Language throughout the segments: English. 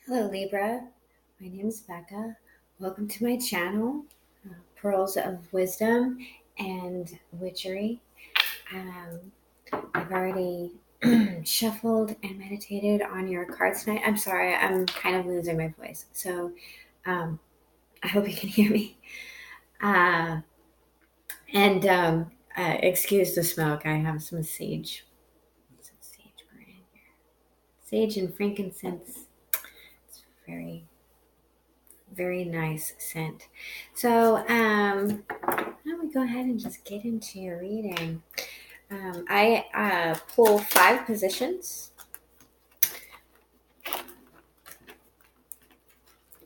Hello Libra, my name is Becca. Welcome to my channel, Pearls of Wisdom and Witchery. Um, I've already shuffled and meditated on your cards tonight. I'm sorry, I'm kind of losing my voice, so um, I hope you can hear me. Uh, and excuse the smoke, I have some sage. Some sage burning here. Sage and frankincense. It's very nice scent. So, why don't we go ahead and just get into your reading? I pull 5 positions.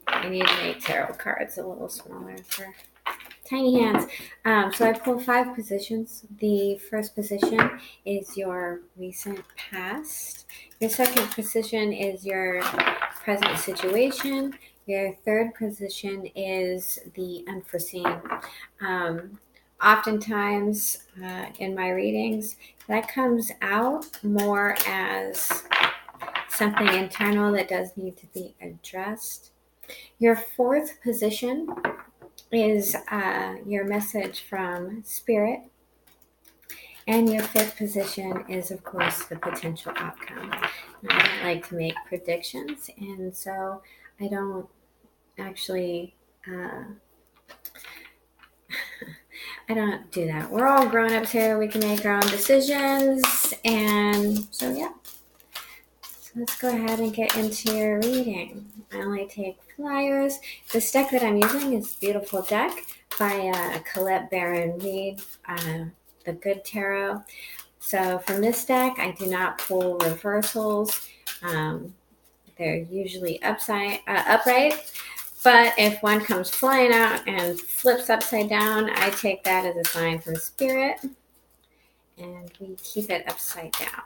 I need to make tarot cards a little smaller for tiny hands. So I pull 5 positions. The first position is your recent past. Your second position is your present situation. Your third position is the unforeseen. Oftentimes in my readings, that comes out more as something internal that does need to be addressed. Your fourth position is your message from Spirit. And your fifth position is, of course, the potential outcome. I don't like to make predictions, and so I don't actually I don't do that. We're all grown-ups here. We can make our own decisions. And so, yeah. So let's go ahead and get into your reading. I only take flyers. This deck that I'm using is a beautiful deck by Colette Baron Reed, the Good Tarot. So from this deck, I do not pull reversals. They're usually upright. But if one comes flying out and flips upside down, I take that as a sign from Spirit, and we keep it upside down.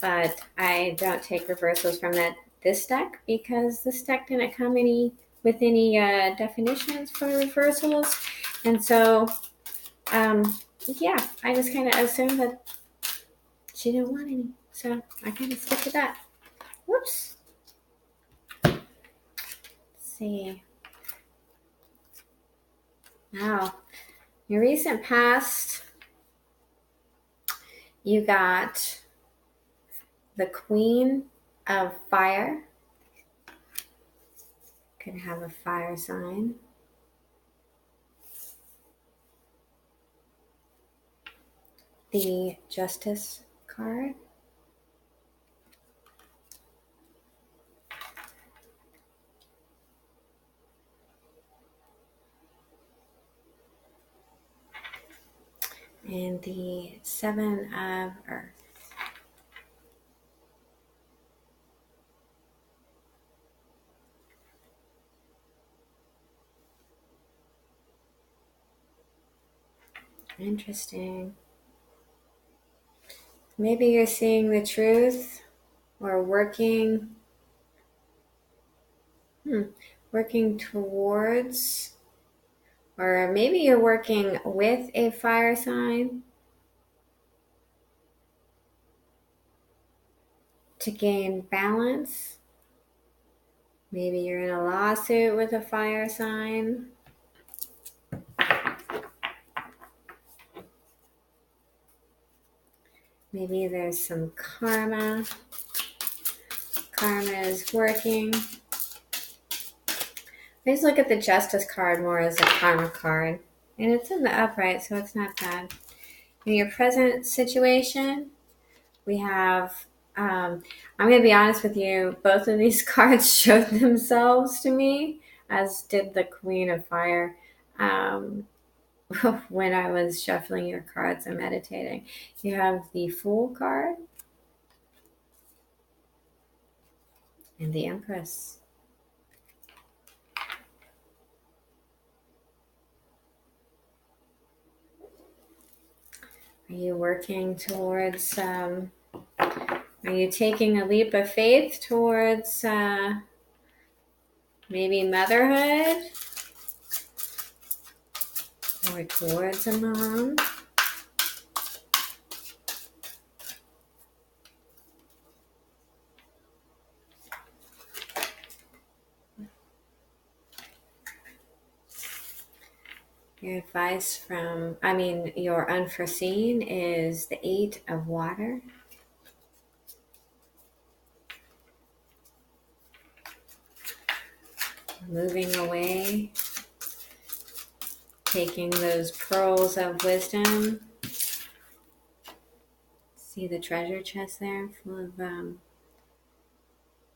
But I don't take reversals from this deck because this deck didn't come with any definitions for reversals, and so yeah, I just kind of assumed that she didn't want any, so I kind of stick to that. Whoops. Let's see. Now, your recent past, you got the Queen of Fire. Could have a fire sign. The Justice card. And the Seven of Earth. Interesting. Maybe you're seeing the truth or working towards, or maybe you're working with a fire sign to gain balance. Maybe you're in a lawsuit with a fire sign. Maybe there's some karma. Karma is working. I just look at the Justice card more as a karma card. And it's in the upright, so it's not bad. In your present situation, we have, I'm going to be honest with you, both of these cards showed themselves to me, as did the Queen of Fire, when I was shuffling your cards and meditating. You have the Fool card and the Empress. Are you working towards, are you taking a leap of faith towards maybe motherhood? Or towards a mom? Your advice your unforeseen is the 8 of water. Moving away, taking those pearls of wisdom. See the treasure chest there full of, I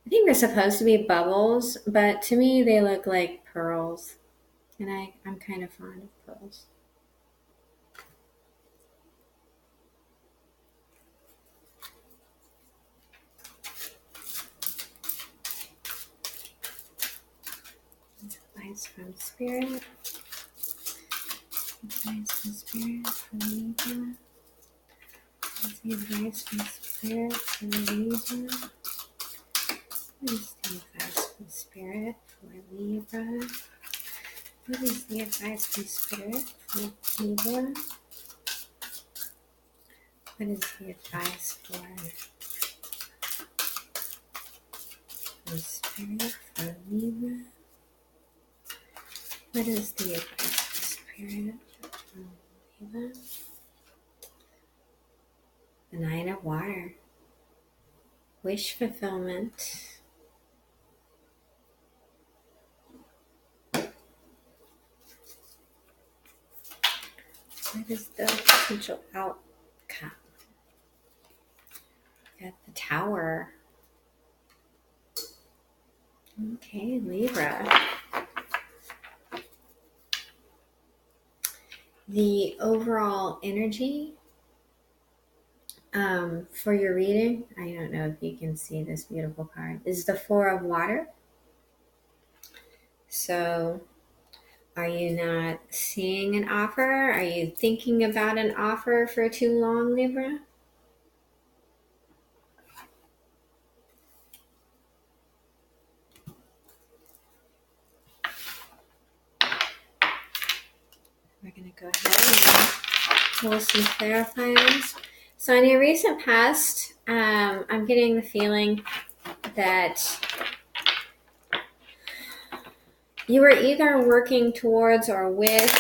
think they're supposed to be bubbles, but to me they look like pearls. And I'm kind of fond of pearls. Advice from Spirit. Advice from Spirit for Libra. What's the advice from Spirit for Libra? What is the advice from Spirit for Libra? What is the advice from Spirit for Libra? What is the advice from Spirit for Libra? What is the advice from Spirit for Libra? The 9 of Water. Wish fulfillment. What is the potential outcome? Got the Tower. Okay, Libra. The overall energy for your reading, I don't know if you can see this beautiful card, is the 4 of Water. So, are you not seeing an offer? Are you thinking about an offer for too long, Libra? We're going to go ahead and pull some clarifiers. So in your recent past, I'm getting the feeling that you were either working towards or with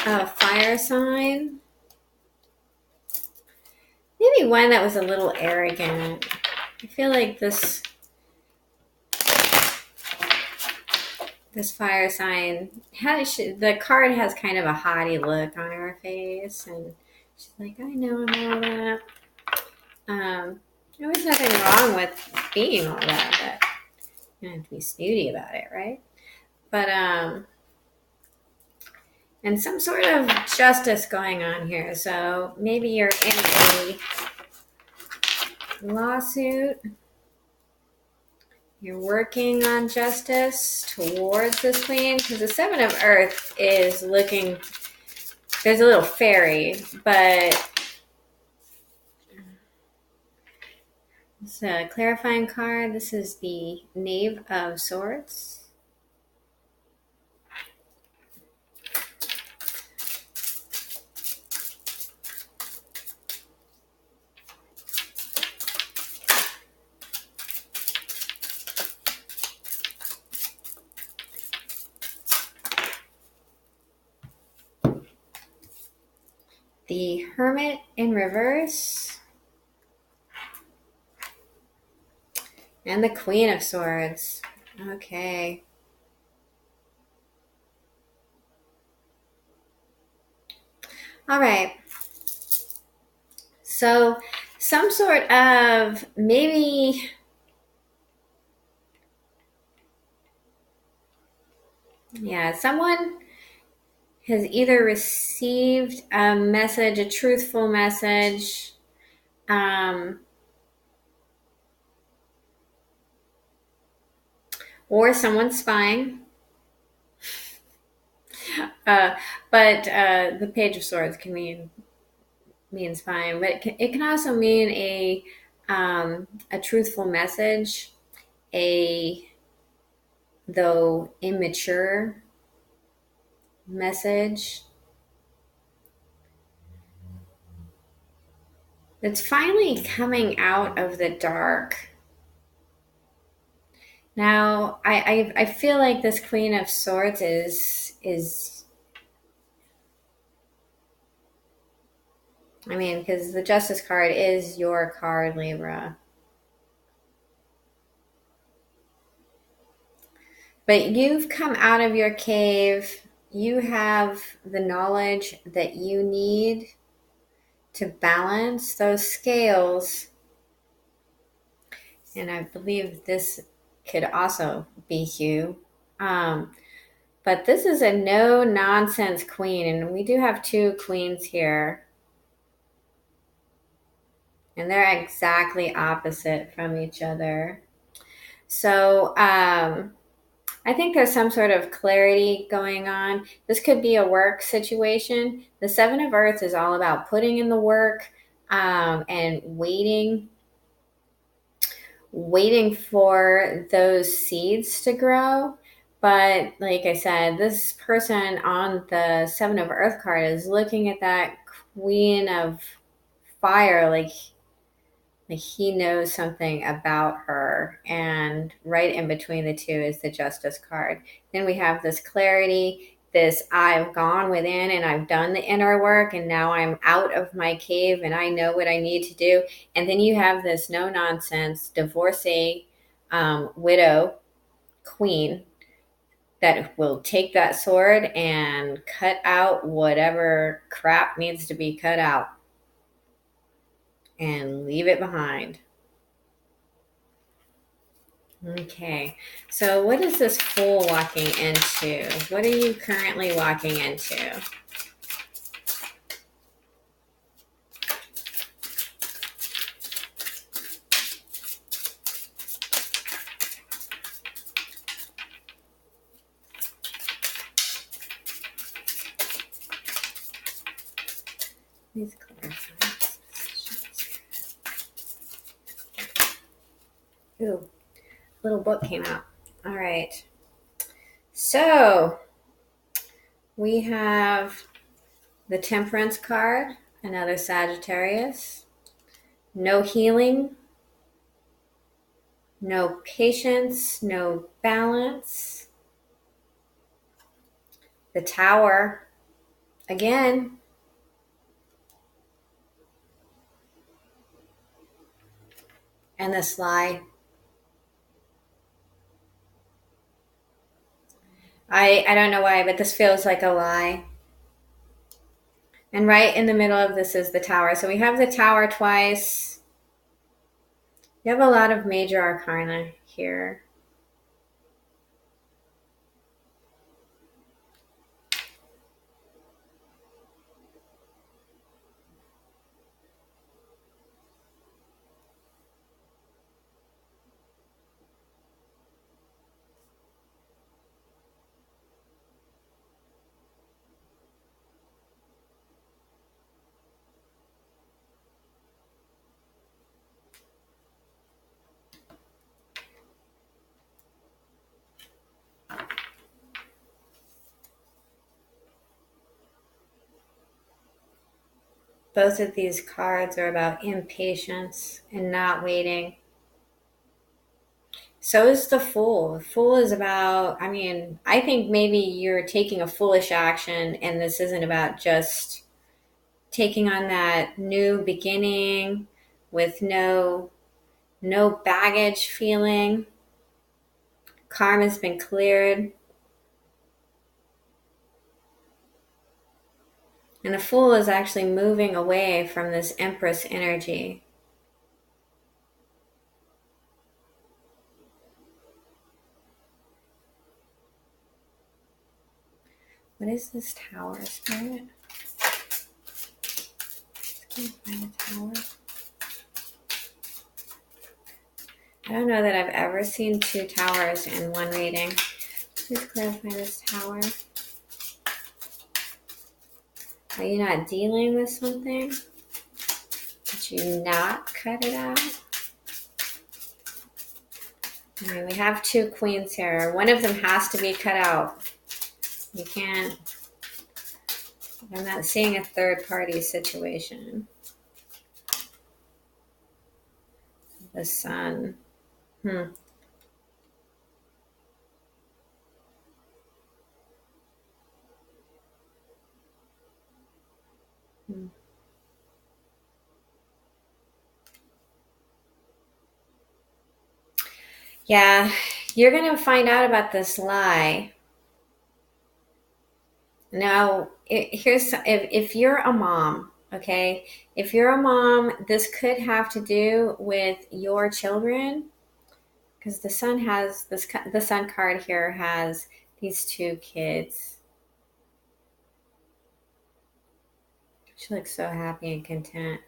a fire sign. Maybe one that was a little arrogant. I feel like this fire sign, the card has kind of a haughty look on her face, and she's like, I know I'm all that. There was nothing wrong with being all that, but you don't have to be snooty about it, right? But, and some sort of justice going on here. So maybe you're in a lawsuit. You're working on justice towards this queen, because the 7 of Earth is looking, there's a little fairy, but it's a clarifying card. This is the Knave of Swords. The Hermit in reverse. And the Queen of Swords. Okay. All right. So some sort of maybe someone has either received a message, a truthful message, or someone's spying. But the Page of Swords can mean spying, but it can also mean a truthful message, though immature message that's finally coming out of the dark. Now, I feel like this Queen of Swords is I mean, because the Justice card is your card, Libra. But you've come out of your cave. You have the knowledge that you need to balance those scales. And I believe this could also be Hugh. But this is a no-nonsense queen. And we do have two queens here. And they're exactly opposite from each other. So I think there's some sort of clarity going on. This could be a work situation. The Seven of Earths is all about putting in the work and waiting for those seeds to grow. But like I said, this person on the Seven of Earth card is looking at that Queen of Fire like he knows something about her. And right in between the two is the Justice card. Then we have this clarity, this I've gone within and I've done the inner work and now I'm out of my cave and I know what I need to do. And then you have this no nonsense divorcee, widow, queen that will take that sword and cut out whatever crap needs to be cut out and leave it behind. Okay, so what is this Fool walking into? What are you currently walking into? Please clarify. Ooh, little book came out. All right. So we have the Temperance card, another Sagittarius. No healing, no patience, no balance. The Tower, again. And the Sly. I don't know why, but this feels like a lie. And right in the middle of this is the Tower. So we have the Tower twice. You have a lot of major arcana here. Both of these cards are about impatience and not waiting. So is the Fool. The Fool is about, I think maybe you're taking a foolish action and this isn't about just taking on that new beginning with no baggage feeling. Karma's been cleared. And the Fool is actually moving away from this Empress energy. What is this Tower, Spirit? Let's find a Tower. I don't know that I've ever seen two Towers in one reading. Please clarify this Tower. Are you not dealing with something? Did you not cut it out? Okay, we have two queens here. One of them has to be cut out. You can't. I'm not seeing a third party situation. The Sun. Yeah, you're going to find out about this lie. Now, if you're a mom, okay, if you're a mom, this could have to do with your children, because the sun has this. The sun card here has these two kids. She looks so happy and content.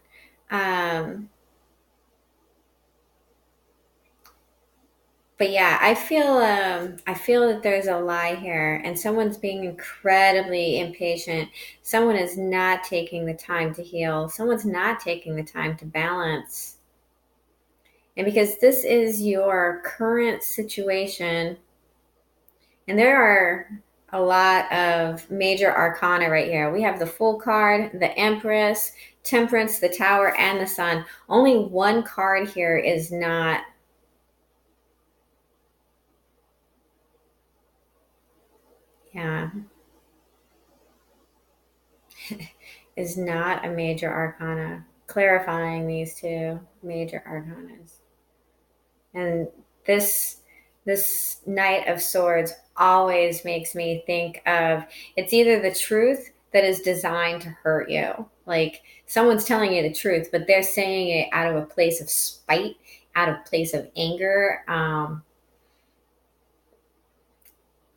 But yeah, I feel that there's a lie here, and someone's being incredibly impatient. Someone is not taking the time to heal. Someone's not taking the time to balance. And because this is your current situation, and there are a lot of major arcana right here. We have the Fool card, the Empress, Temperance, the Tower, and the Sun. Only one card here is not. Yeah. Is not a major arcana, clarifying these two major arcanas. And this Knight of Swords always makes me think of, it's either the truth that is designed to hurt you. Like someone's telling you the truth, but they're saying it out of a place of spite, out of place of anger,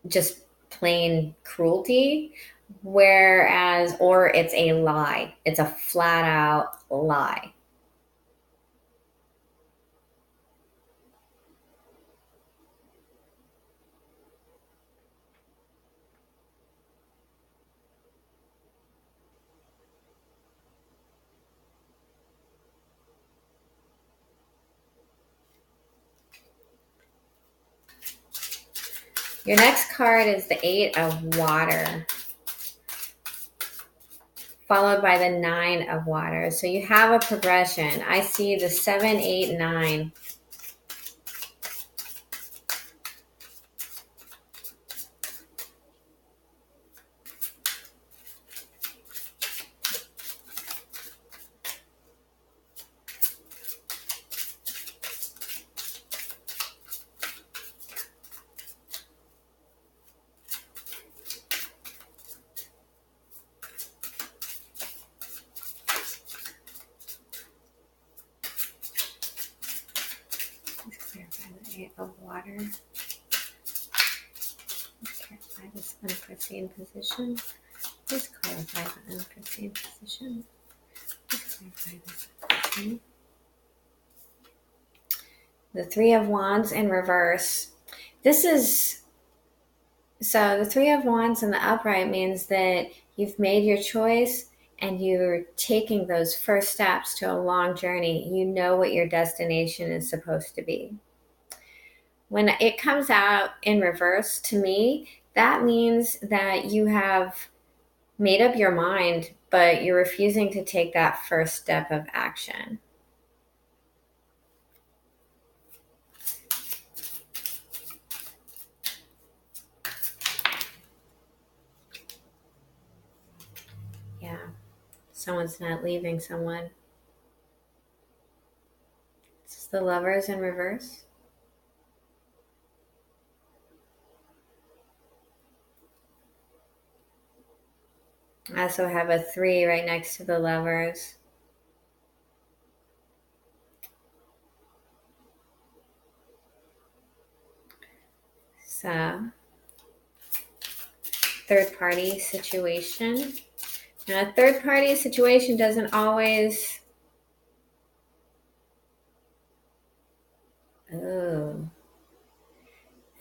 just plain cruelty. Whereas, or it's a lie. It's a flat out lie. Your next card is the Eight of Water, followed by the Nine of Water. So you have a progression. I see the 7, 8, 9. Let's clarify the Eight of Water. Let's clarify this unforeseen position. Please clarify the unforeseen position. Please clarify this unforeseen. The Three of Wands in reverse. This is, so the Three of Wands in the upright means that you've made your choice and you're taking those first steps to a long journey. You know what your destination is supposed to be. When it comes out in reverse, to me, that means that you have made up your mind, but you're refusing to take that first step of action. Yeah, someone's not leaving someone. This is the Lovers in reverse. I also have a 3 right next to the Lovers. So, third party situation. Now, a third party situation doesn't always. Oh.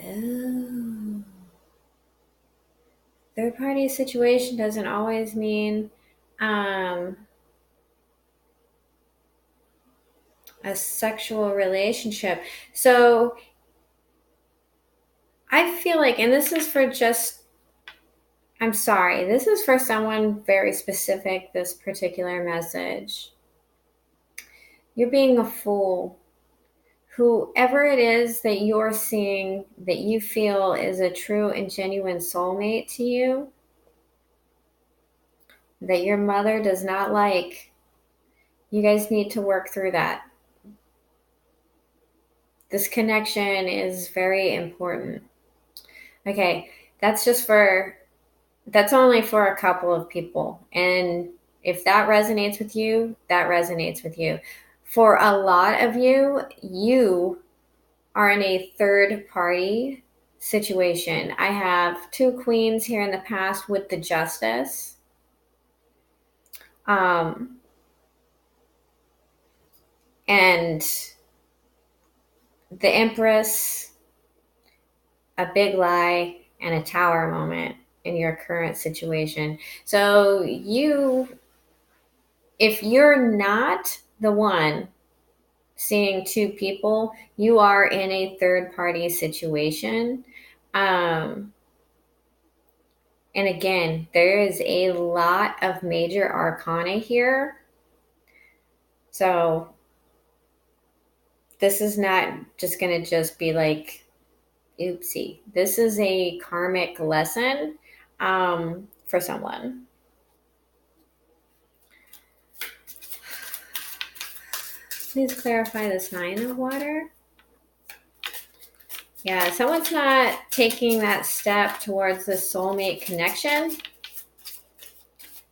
Oh. Third party situation doesn't always mean a sexual relationship. So I feel like, and this is for just, I'm sorry, this is for someone very specific, this particular message. You're being a fool. Whoever it is that you're seeing that you feel is a true and genuine soulmate to you, that your mother does not like, you guys need to work through that. This connection is very important. Okay, that's only for a couple of people. And if that resonates with you, that resonates with you. For a lot of you, you are in a third party situation. I have 2 queens here in the past with the Justice. And the Empress, a big lie, and a Tower moment in your current situation. So if you're not the one seeing 2 people, you are in a third party situation. And again, there is a lot of major arcana here. So this is not just going to just be like, oopsie. This is a karmic lesson for someone. Please clarify the sign of water. Yeah, someone's not taking that step towards the soulmate connection.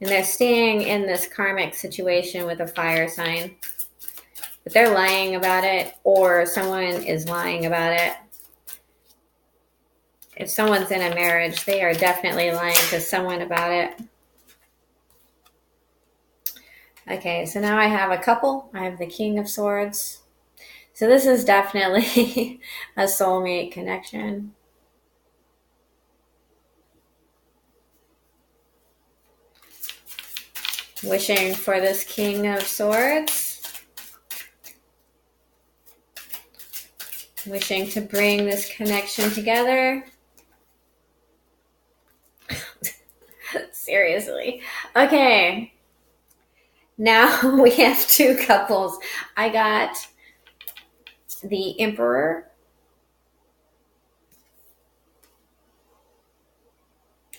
And they're staying in this karmic situation with a fire sign. But they're lying about it, or someone is lying about it. If someone's in a marriage, they are definitely lying to someone about it. Okay, so now I have a couple. I have the King of Swords. So this is definitely a soulmate connection. Wishing for this King of Swords. Wishing to bring this connection together. Seriously. Okay. Now we have 2 couples. I got the Emperor.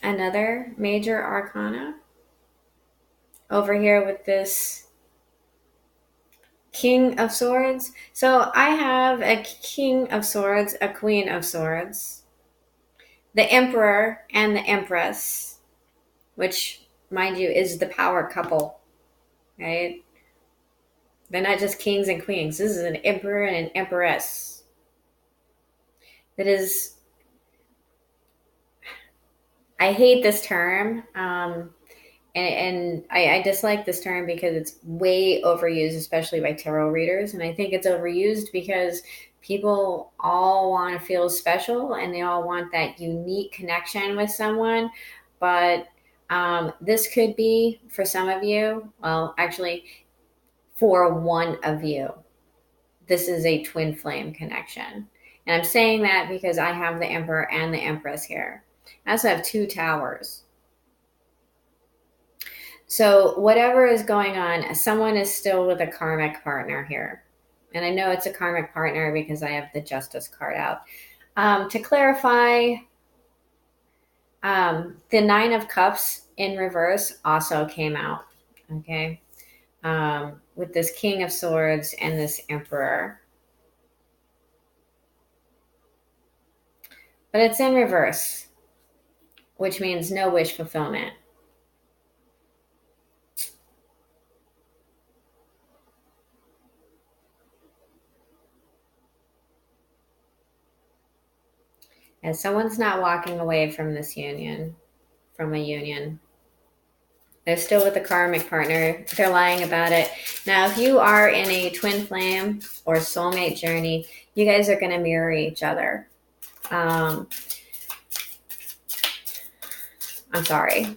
Another major arcana. Over here with this King of Swords. So I have a King of Swords, a Queen of Swords, the Emperor, and the Empress, which, mind you, is the power couple, right? They're not just kings and queens. This is an emperor and an empress. That is, I hate this term, and I dislike this term because it's way overused, especially by tarot readers. And I think it's overused because people all want to feel special and they all want that unique connection with someone. But this could be, for some of you, well, actually, for one of you, this is a twin flame connection. And I'm saying that because I have the Emperor and the Empress here. I also have 2 towers. So whatever is going on, someone is still with a karmic partner here. And I know it's a karmic partner because I have the Justice card out. To clarify, the 9 of Cups in reverse also came out. Okay. With this King of Swords and this Emperor. But it's in reverse, which means no wish fulfillment. And someone's not walking away from this union, from a union. They're still with a karmic partner. They're lying about it. Now, if you are in a twin flame or soulmate journey, you guys are going to mirror each other. I'm sorry.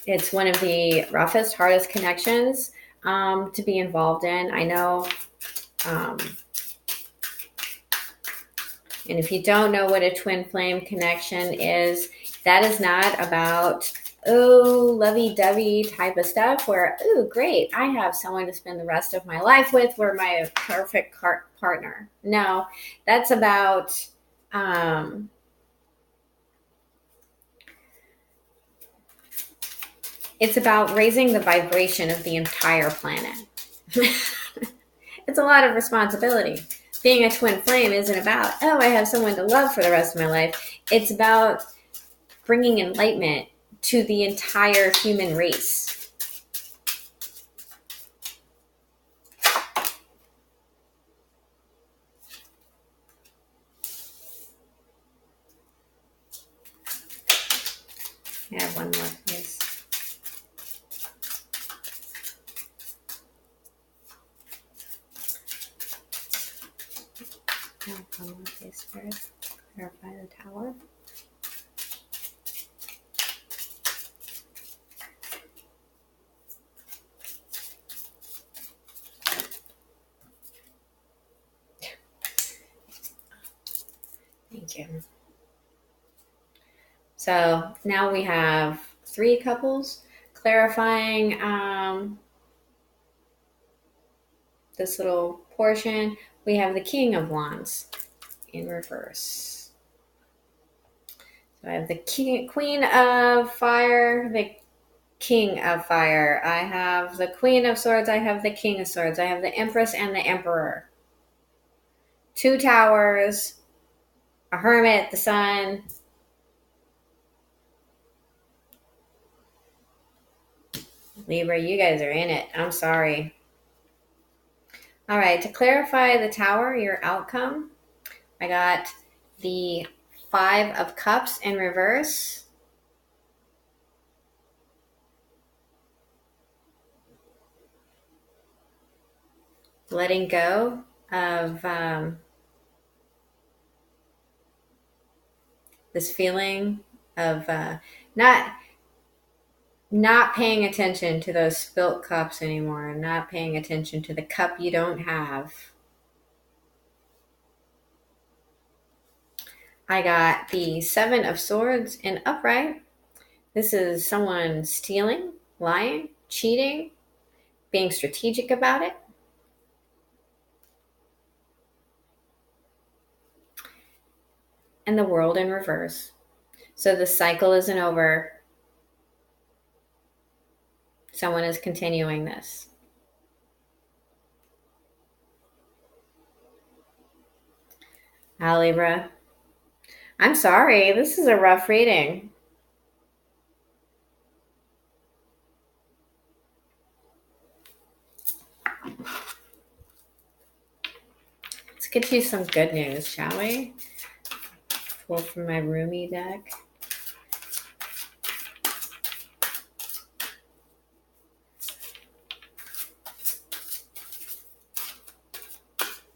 It's one of the roughest, hardest connections to be involved in. I know. And if you don't know what a twin flame connection is, that is not about, oh, lovey-dovey type of stuff where, oh, great, I have someone to spend the rest of my life with. We're my perfect partner. No, that's about it's about raising the vibration of the entire planet. It's a lot of responsibility. being a twin flame isn't about, oh, I have someone to love for the rest of my life. It's about bringing enlightenment to the entire human race. I have one more, please. I have one more, please, Spirit. Clarify the Tower. Thank you. So now we have 3 couples clarifying this little portion. We have the King of Wands in reverse. So I have the Queen of Fire, the King of Fire. I have the Queen of Swords. I have the King of Swords. I have the Empress and the Emperor. 2 towers, a Hermit, the Sun. Libra, you guys are in it. I'm sorry. All right, to clarify the Tower, your outcome, I got the 5 of Cups in reverse. Letting go of this feeling of not paying attention to those spilt cups anymore, not paying attention to the cup you don't have. I got the 7 of Swords in upright. This is someone stealing, lying, cheating, being strategic about it. And the World in reverse. So the cycle isn't over. Someone is continuing this. Libra, I'm sorry. This is a rough reading. Let's get you some good news, shall we? Pull from my roomy deck.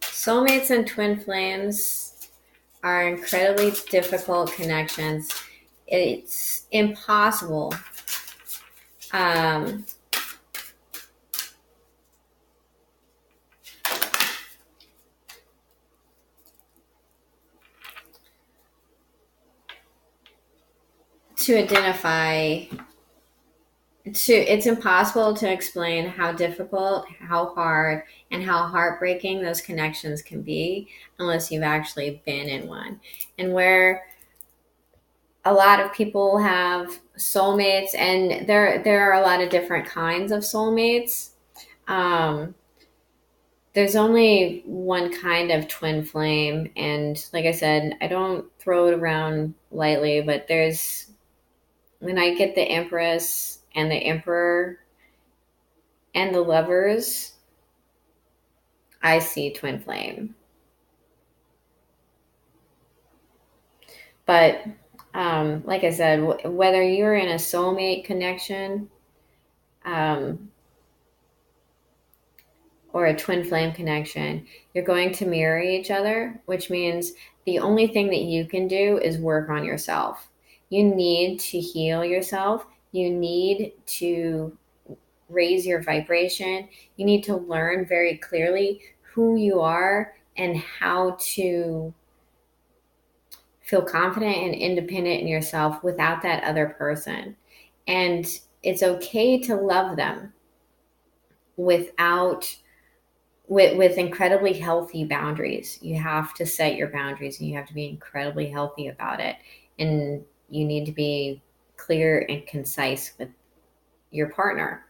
Soulmates and twin flames are incredibly difficult connections. It's impossible to identify. It's impossible to explain how difficult, how hard, and how heartbreaking those connections can be unless you've actually been in one. And where a lot of people have soulmates, and there are a lot of different kinds of soulmates. There's only one kind of twin flame, and like I said, I don't throw it around lightly, but when I get the Empress and the Emperor and the Lovers, I see twin flame. But like I said, whether you're in a soulmate connection or a twin flame connection, you're going to mirror each other, which means the only thing that you can do is work on yourself. You need to heal yourself. You need to raise your vibration. You need to learn very clearly who you are and how to feel confident and independent in yourself without that other person. And it's okay to love them with incredibly healthy boundaries. You have to set your boundaries and you have to be incredibly healthy about it. And you need to be clear and concise with your partner.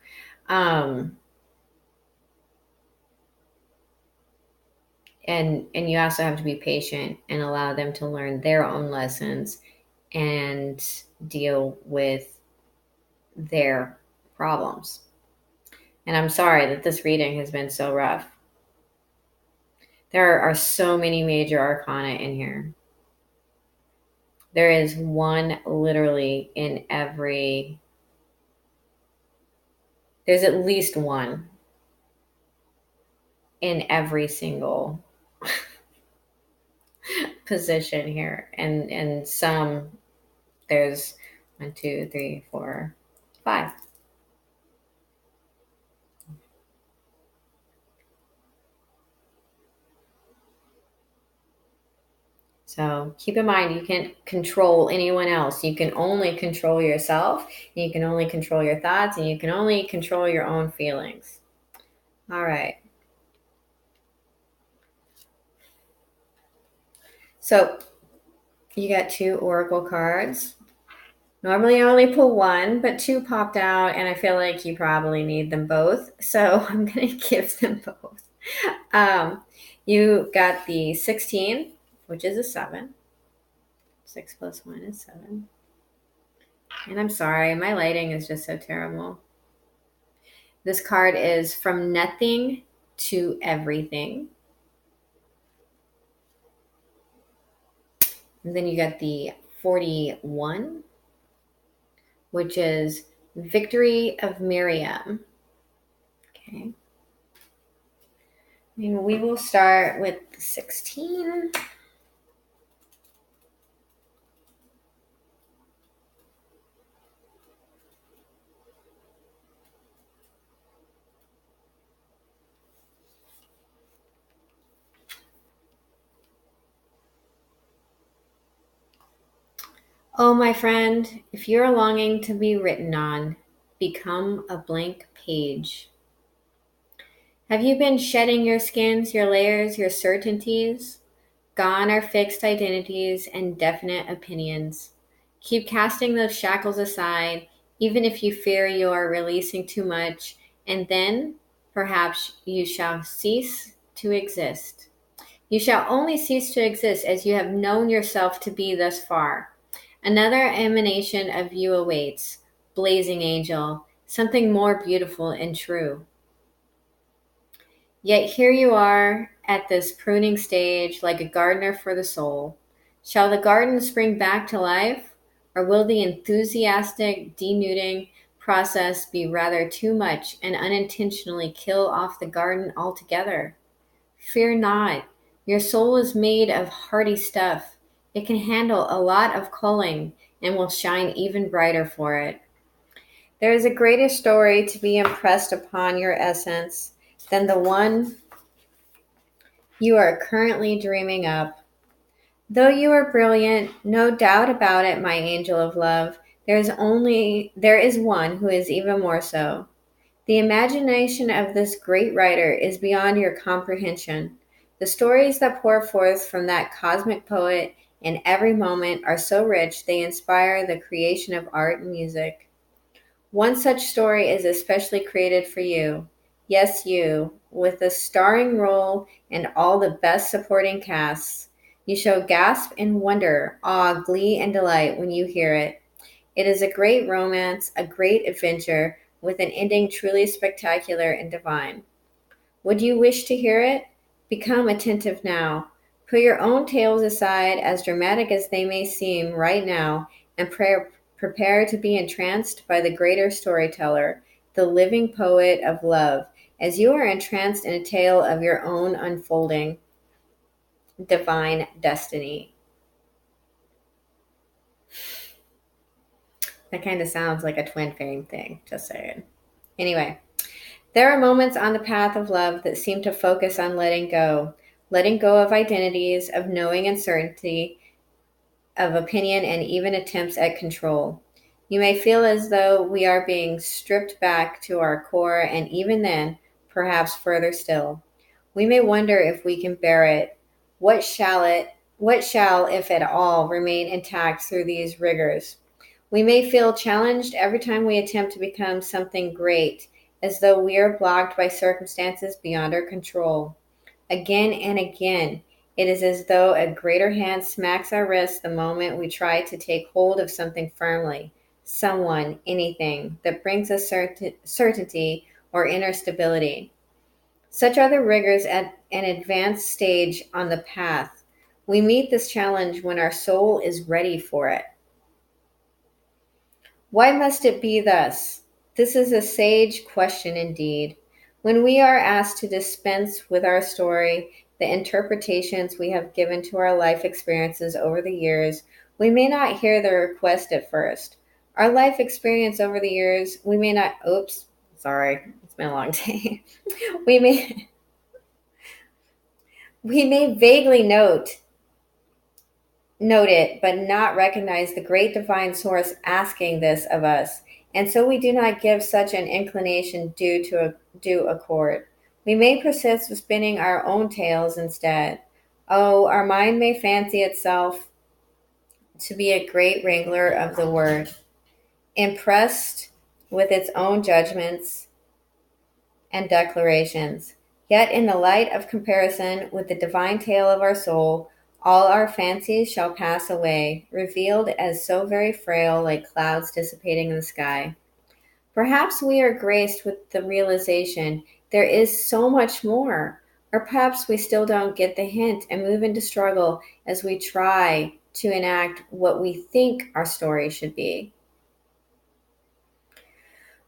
And you also have to be patient and allow them to learn their own lessons and deal with their problems. And I'm sorry that this reading has been so rough. There are so many major arcana in here. There is one literally in every... There's at least one in every single position here. And some, there's 1, 2, 3, 4, 5. So keep in mind, you can't control anyone else. You can only control yourself. You can only control your thoughts, and you can only control your own feelings. All right. So you got 2 oracle cards. Normally I only pull 1, but 2 popped out, and I feel like you probably need them both. So I'm going to give them both. You got the 16, which is a 7. 6 plus 1 is 7. And I'm sorry, my lighting is just so terrible. This card is from nothing to everything. And then you got the 41, which is Victory of Miriam. Okay. And we will start with 16. Oh, my friend, if you're longing to be written on, become a blank page. Have you been shedding your skins, your layers, your certainties? Gone are fixed identities and definite opinions. Keep casting those shackles aside, even if you fear you are releasing too much, and then perhaps you shall cease to exist. You shall only cease to exist as you have known yourself to be thus far. Another emanation of you awaits, blazing angel, something more beautiful and true. Yet here you are at this pruning stage like a gardener for the soul. Shall the garden spring back to life, or will the enthusiastic denuding process be rather too much and unintentionally kill off the garden altogether? Fear not. Your soul is made of hardy stuff. It can handle a lot of culling and will shine even brighter for it. There is a greater story to be impressed upon your essence than the one you are currently dreaming up. Though you are brilliant, no doubt about it, my angel of love, there is one who is even more so. The imagination of this great writer is beyond your comprehension. The stories that pour forth from that cosmic poet in every moment are so rich they inspire the creation of art and music. One such story is especially created for you. Yes, you, with a starring role and all the best supporting casts. You shall gasp in wonder, awe, glee, and delight when you hear it. It is a great romance, a great adventure, with an ending truly spectacular and divine. Would you wish to hear it? Become attentive now. Put your own tales aside, as dramatic as they may seem right now, and prepare to be entranced by the greater storyteller, the living poet of love, as you are entranced in a tale of your own unfolding divine destiny. That kind of sounds like a twin flame thing, just saying. Anyway, there are moments on the path of love that seem to focus on letting go of identities, of knowing and certainty, of opinion, and even attempts at control. You may feel as though we are being stripped back to our core, and even then, perhaps further still. We may wonder if we can bear it. What shall, if at all, remain intact through these rigors? We may feel challenged every time we attempt to become something great, as though we are blocked by circumstances beyond our control. Again and again, it is as though a greater hand smacks our wrists the moment we try to take hold of something firmly, someone, anything, that brings us certainty or inner stability. Such are the rigors at an advanced stage on the path. We meet this challenge when our soul is ready for it. Why must it be thus? This is a sage question indeed. When we are asked to dispense with our story, the interpretations we have given to our life experiences over the years, we may not hear the request at first. Our life experience over the years, we may not, oops, sorry, it's been a long day. we may, we may vaguely note it, but not recognize the great divine source asking this of us, and so we do not give such an inclination due accord. We may persist with spinning our own tales instead. Oh, our mind may fancy itself to be a great wrangler of the word, impressed with its own judgments and declarations. Yet, in the light of comparison with the divine tale of our soul, all our fancies shall pass away, revealed as so very frail, like clouds dissipating in the sky. Perhaps we are graced with the realization there is so much more, or perhaps we still don't get the hint and move into struggle as we try to enact what we think our story should be.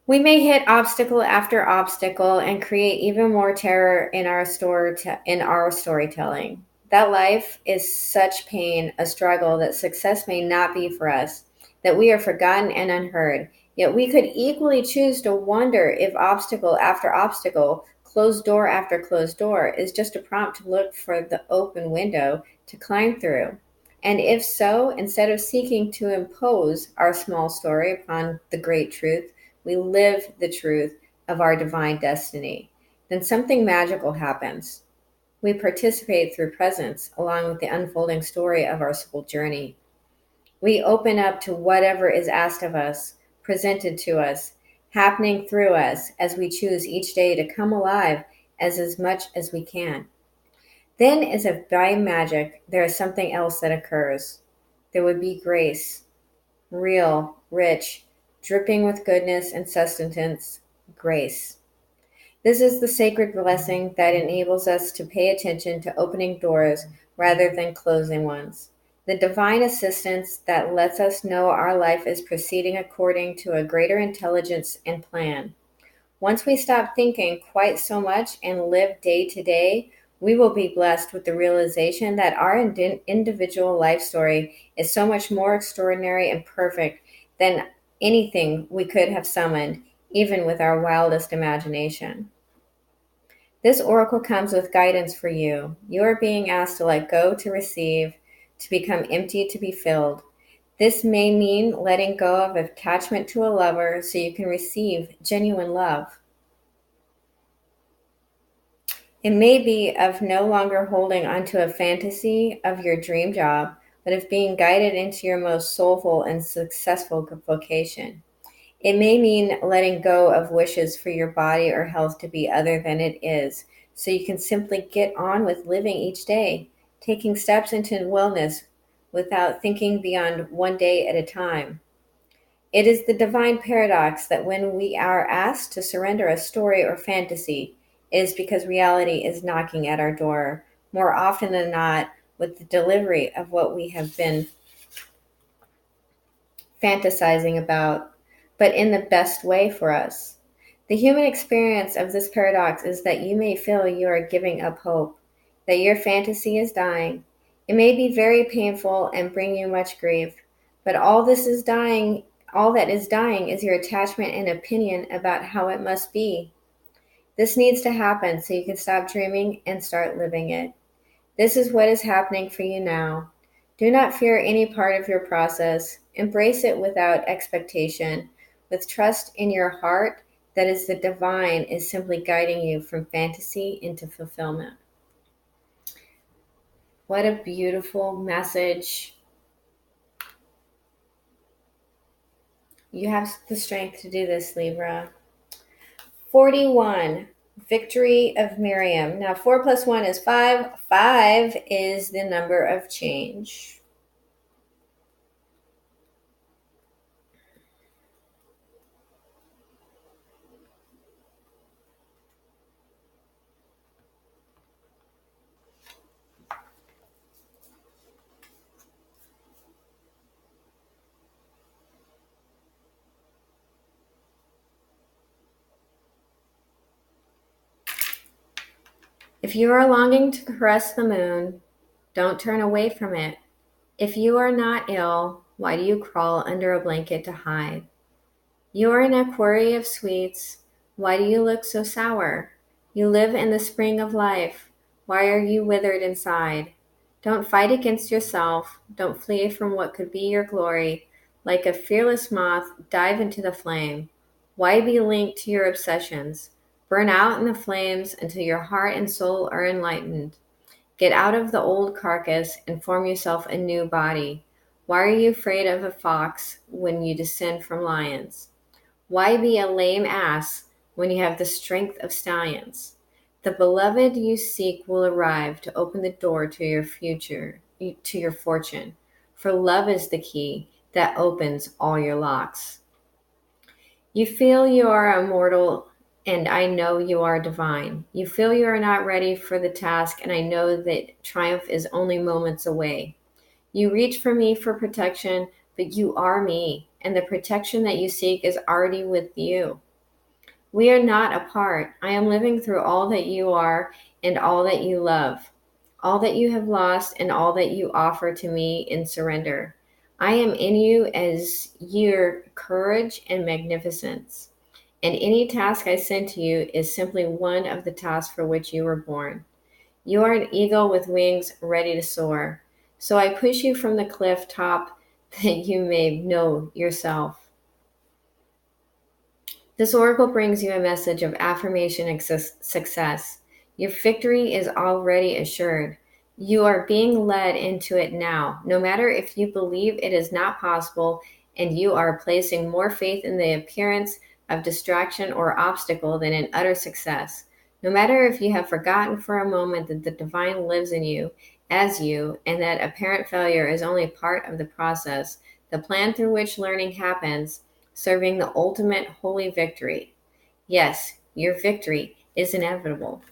We may hit obstacle after obstacle and create even more terror in our storytelling. That life is such pain, a struggle, that success may not be for us, that we are forgotten and unheard. Yet we could equally choose to wonder if obstacle after obstacle, closed door after closed door, is just a prompt to look for the open window to climb through. And if so, instead of seeking to impose our small story upon the great truth, we live the truth of our divine destiny, then something magical happens. We participate through presence along with the unfolding story of our soul journey. We open up to whatever is asked of us, presented to us, happening through us as we choose each day to come alive as much as we can. Then, as if by magic, there is something else that occurs. There would be grace, real, rich, dripping with goodness and sustenance, grace. This is the sacred blessing that enables us to pay attention to opening doors rather than closing ones. The divine assistance that lets us know our life is proceeding according to a greater intelligence and plan. Once we stop thinking quite so much and live day to day, we will be blessed with the realization that our individual life story is so much more extraordinary and perfect than anything we could have summoned, even with our wildest imagination. This oracle comes with guidance for you. You are being asked to let go to receive, to become empty to be filled. This may mean letting go of attachment to a lover so you can receive genuine love. It may be of no longer holding onto a fantasy of your dream job, but of being guided into your most soulful and successful vocation. It may mean letting go of wishes for your body or health to be other than it is, so you can simply get on with living each day, taking steps into wellness without thinking beyond one day at a time. It is the divine paradox that when we are asked to surrender a story or fantasy, it is because reality is knocking at our door, more often than not, with the delivery of what we have been fantasizing about, but in the best way for us. The human experience of this paradox is that you may feel you are giving up hope, that your fantasy is dying. It may be very painful and bring you much grief, but all that is dying is your attachment and opinion about how it must be. This needs to happen so you can stop dreaming and start living it. This is what is happening for you now. Do not fear any part of your process. Embrace it without expectation, with trust in your heart that is the divine is simply guiding you from fantasy into fulfillment. What a beautiful message. You have the strength to do this, Libra. 41. Victory of Miriam. Now, 4 plus 1 is 5. 5 is the number of change. If you are longing to caress the moon, don't turn away from it. If you are not ill, why do you crawl under a blanket to hide? You are an aquarium of sweets. Why do you look so sour? You live in the spring of life. Why are you withered inside? Don't fight against yourself. Don't flee from what could be your glory. Like a fearless moth, dive into the flame. Why be linked to your obsessions? Burn out in the flames until your heart and soul are enlightened. Get out of the old carcass and form yourself a new body. Why are you afraid of a fox when you descend from lions? Why be a lame ass when you have the strength of stallions? The beloved you seek will arrive to open the door to your future, to your fortune. For love is the key that opens all your locks. You feel you are immortal, and I know you are divine. You feel you are not ready for the task, and I know that triumph is only moments away. You reach for me for protection, but you are me, and the protection that you seek is already with you. We are not apart. I am living through all that you are and all that you love, all that you have lost and all that you offer to me in surrender. I am in you as your courage and magnificence. And any task I send to you is simply one of the tasks for which you were born. You are an eagle with wings ready to soar. So I push you from the cliff top that you may know yourself. This oracle brings you a message of affirmation and success. Your victory is already assured. You are being led into it now. No matter if you believe it is not possible and you are placing more faith in the appearance of distraction or obstacle than in utter success. No matter if you have forgotten for a moment that the divine lives in you, as you, and that apparent failure is only part of the process, the plan through which learning happens, serving the ultimate holy victory. Yes, your victory is inevitable.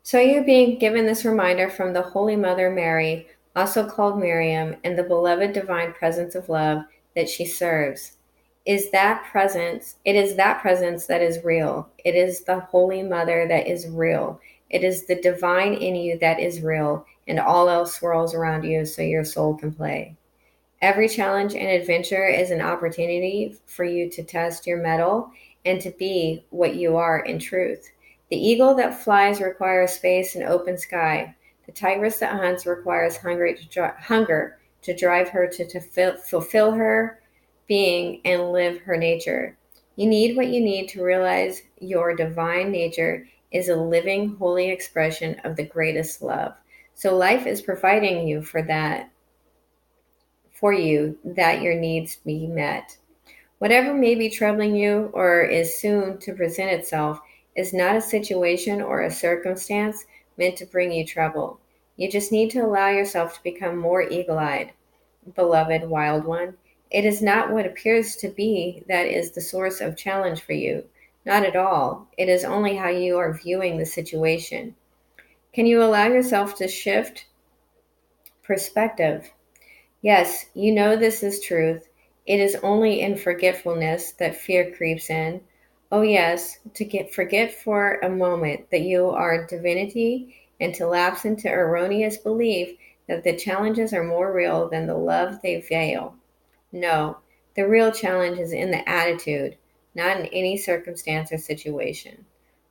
So you're being given this reminder from the Holy Mother Mary, also called Miriam, and the beloved divine presence of love that she serves. It is that presence that is real. It is the Holy Mother that is real. It is the divine in you that is real, and all else swirls around you so your soul can play. Every challenge and adventure is an opportunity for you to test your mettle and to be what you are in truth. The eagle that flies requires space and open sky. The tigress that hunts requires hunger to drive her to fulfill her being and live her nature. You need what you need to realize your divine nature is a living, holy expression of the greatest love. So life is providing you for you that your needs be met. Whatever may be troubling you or is soon to present itself is not a situation or a circumstance meant to bring you trouble. You just need to allow yourself to become more eagle eyed, beloved wild one. It is not what appears to be that is the source of challenge for you. Not at all. It is only how you are viewing the situation. Can you allow yourself to shift perspective? Yes, you know this is truth. It is only in forgetfulness that fear creeps in. Oh yes, to forget for a moment that you are divinity and to lapse into erroneous belief that the challenges are more real than the love they veil. No, the real challenge is in the attitude, not in any circumstance or situation.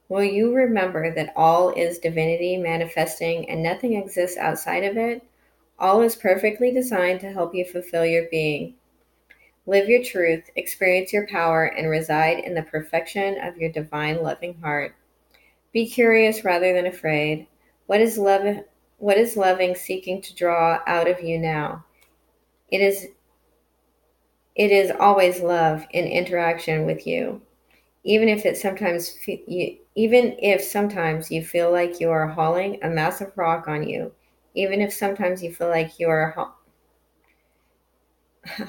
Will you remember that all is divinity manifesting and nothing exists outside of it? All is perfectly designed to help you fulfill your being. Live your truth, experience your power, and reside in the perfection of your divine loving heart. Be curious rather than afraid. What is love? What is loving seeking to draw out of you now? It is always love in interaction with you. Even if sometimes you feel like you are hauling a massive rock on you, even if sometimes you feel like you are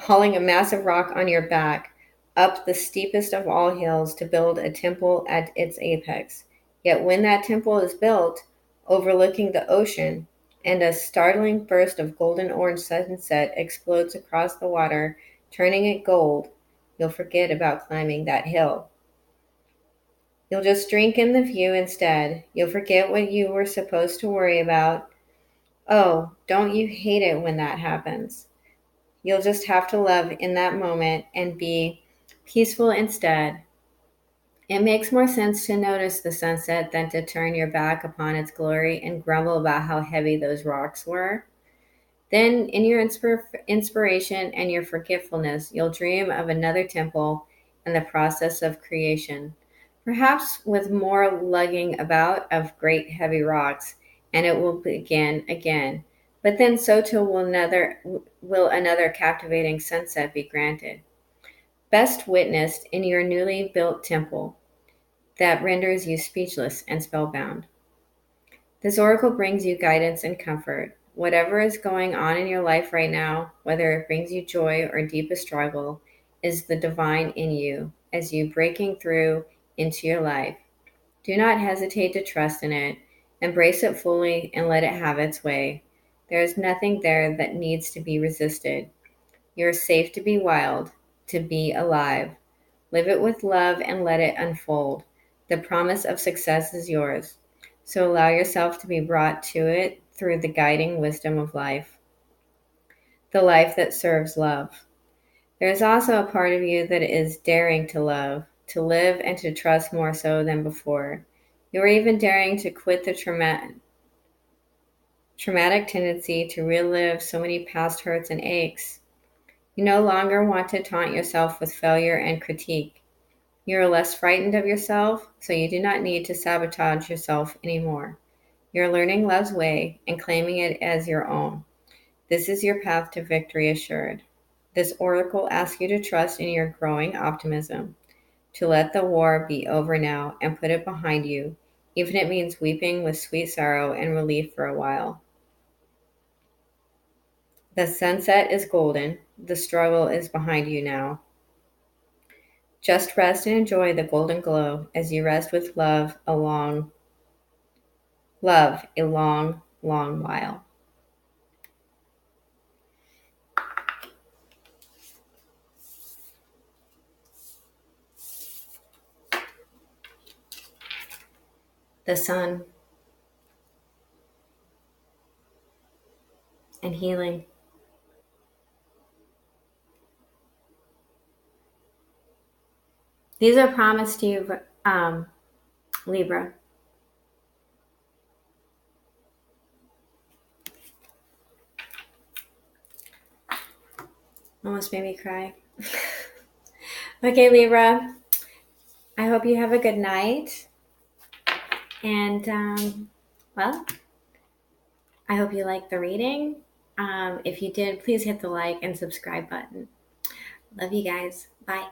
hauling a massive rock on your back up the steepest of all hills to build a temple at its apex. Yet when that temple is built, overlooking the ocean, and a startling burst of golden orange sunset explodes across the water, turning it gold, you'll forget about climbing that hill. You'll just drink in the view instead. You'll forget what you were supposed to worry about. Oh, don't you hate it when that happens? You'll just have to love in that moment and be peaceful instead. It makes more sense to notice the sunset than to turn your back upon its glory and grumble about how heavy those rocks were. Then, in your inspiration and your forgetfulness, you'll dream of another temple and the process of creation, perhaps with more lugging about of great heavy rocks, and it will begin again. But then, so too will another captivating sunset be granted, best witnessed in your newly built temple that renders you speechless and spellbound. This oracle brings you guidance and comfort. Whatever is going on in your life right now, whether it brings you joy or deepest struggle, is the divine in you as you breaking through into your life. Do not hesitate to trust in it. Embrace it fully and let it have its way. There is nothing there that needs to be resisted. You are safe to be wild, to be alive. Live it with love and let it unfold. The promise of success is yours. So allow yourself to be brought to it through the guiding wisdom of life, the life that serves love. There is also a part of you that is daring to love, to live, and to trust more so than before. You are even daring to quit the traumatic tendency to relive so many past hurts and aches. You no longer want to taunt yourself with failure and critique. You are less frightened of yourself, so you do not need to sabotage yourself anymore. You're learning love's way and claiming it as your own. This is your path to victory assured. This oracle asks you to trust in your growing optimism, to let the war be over now and put it behind you, even if it means weeping with sweet sorrow and relief for a while. The sunset is golden. The struggle is behind you now. Just rest and enjoy the golden glow as you rest with love a long, long while. The sun and healing. These are promised to you, Libra. Almost made me cry. Okay, Libra. I hope you have a good night. And, well, I hope you liked the reading. If you did, please hit the like and subscribe button. Love you guys. Bye.